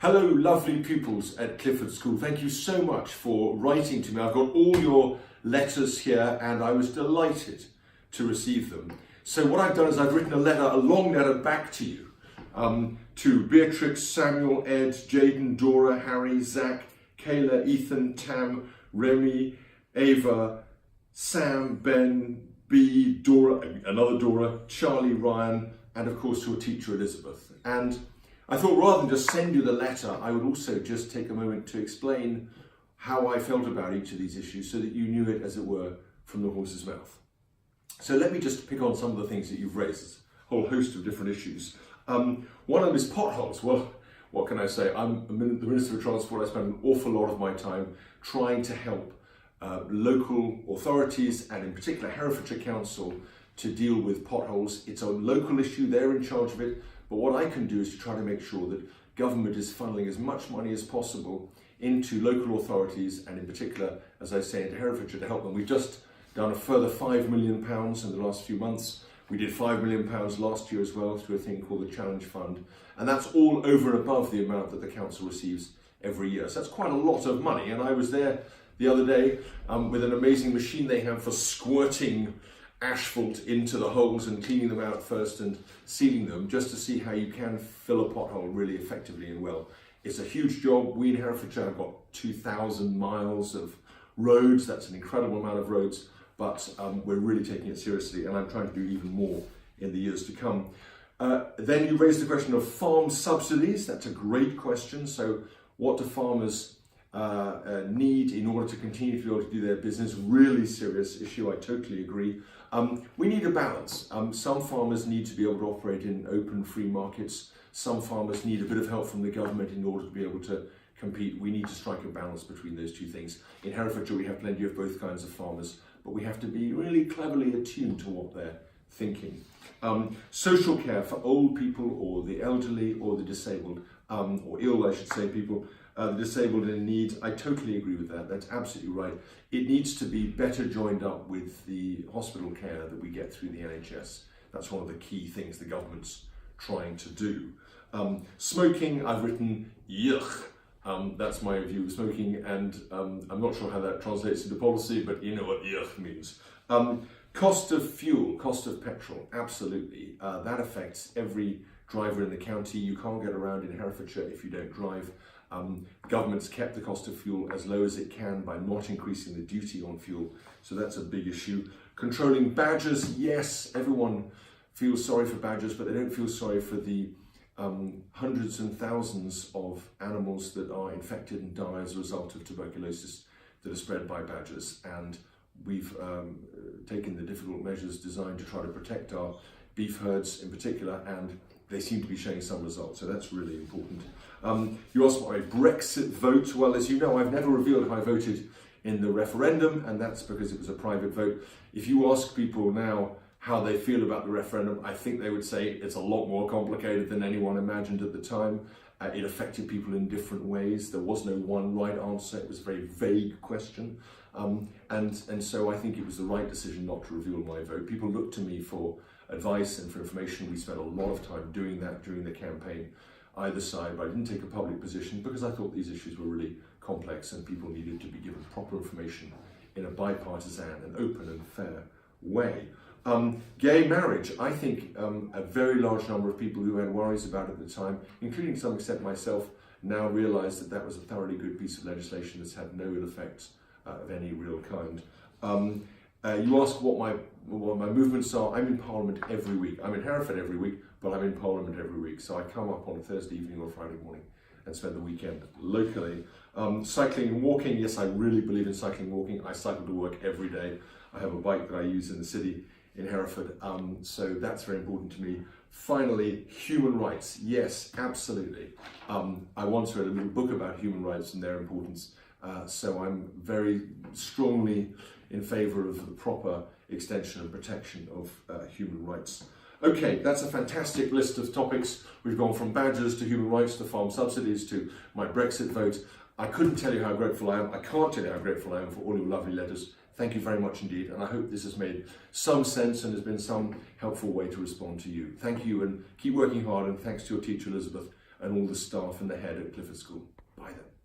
Hello, lovely pupils at Clifford School. Thank you so much for writing to me. I've got all your letters here and I was delighted to receive them. So what I've done is I've written a long letter back to you, to Beatrix, Samuel, Ed, Jaden, Dora, Harry, Zach, Kayla, Ethan, Tam, Remy, Ava, Sam, Ben, B, Dora, another Dora, Charlie, Ryan, and of course your teacher Elizabeth. And I thought rather than just send you the letter, I would also just take a moment to explain how I felt about each of these issues so that you knew it, as it were, from the horse's mouth. So let me just pick on some of the things that you've raised, a whole host of different issues. One of them is potholes. Well, what can I say? I'm the Minister for Transport. I spend an awful lot of my time trying to help local authorities and in particular Herefordshire Council to deal with potholes. It's a local issue, they're in charge of it. But what I can do is to try to make sure that government is funneling as much money as possible into local authorities and in particular, as I say, into Herefordshire to help them. We've just done a further £5 million in the last few months. We did £5 million last year as well through a thing called the Challenge Fund. And that's all over and above the amount that the council receives every year. So that's quite a lot of money. And I was there the other day with an amazing machine they have for squirting asphalt into the holes and cleaning them out first and sealing them, just to see how you can fill a pothole really effectively and well. It's a huge job. We in Herefordshire have got 2,000 miles of roads. That's an incredible amount of roads, but we're really taking it seriously, and I'm trying to do even more in the years to come. Then you raised the question of farm subsidies. That's a great question. So what do farmers need in order to continue to be able to do their business? Really serious issue, I totally agree. We need a balance. Some farmers need to be able to operate in open, free markets. Some farmers need a bit of help from the government in order to be able to compete. We need to strike a balance between those two things. In Herefordshire, we have plenty of both kinds of farmers, but we have to be really cleverly attuned to what they're thinking. Social care for old people or the elderly or the disabled, or ill, I should say, people, the disabled and in need. I totally agree with that. That's absolutely right. It needs to be better joined up with the hospital care that we get through the NHS. That's one of the key things the government's trying to do. Smoking, I've written yuck. That's my view of smoking, and I'm not sure how that translates into policy, but you know what yuck means. Cost of fuel, cost of petrol, absolutely. That affects every driver in the county. You can't get around in Herefordshire if you don't drive. Government's kept the cost of fuel as low as it can by not increasing the duty on fuel, so that's a big issue. Controlling badgers, yes, everyone feels sorry for badgers, but they don't feel sorry for the hundreds and thousands of animals that are infected and die as a result of tuberculosis that are spread by badgers. And we've taken the difficult measures designed to try to protect our beef herds in particular, and they seem to be showing some results, so that's really important. You asked about my Brexit vote. Well, as you know, I've never revealed how I voted in the referendum, and that's because it was a private vote. If you ask people now how they feel about the referendum, I think they would say it's a lot more complicated than anyone imagined at the time. It affected people in different ways. There was no one right answer. It was a very vague question. And so I think it was the right decision not to reveal my vote. People looked to me for advice and for information. We spent a lot of time doing that during the campaign, either side, but I didn't take a public position because I thought these issues were really complex and people needed to be given proper information in a bipartisan and open and fair way. Gay marriage, I think a very large number of people who had worries about it at the time, including to some extent myself, now realise that that was a thoroughly good piece of legislation that's had no ill effects of any real kind. You ask what my movements are. I'm in Parliament every week. I'm in Hereford every week, but I'm in Parliament every week. So I come up on a Thursday evening or Friday morning and spend the weekend locally. Cycling and walking, yes, I really believe in cycling and walking. I cycle to work every day. I have a bike that I use in the city in Hereford, so that's very important to me. Finally, human rights, yes, absolutely. I once read a little book about human rights and their importance, so I'm very strongly in favour of the proper extension and protection of human rights. Okay, that's a fantastic list of topics. We've gone from badgers to human rights to farm subsidies to my Brexit vote. I couldn't tell you how grateful I am. I can't tell you how grateful I am for all your lovely letters. Thank you very much indeed, and I hope this has made some sense and has been some helpful way to respond to you. Thank you, and keep working hard, and thanks to your teacher Elizabeth. and all the staff and the head at Clifford School. Bye then.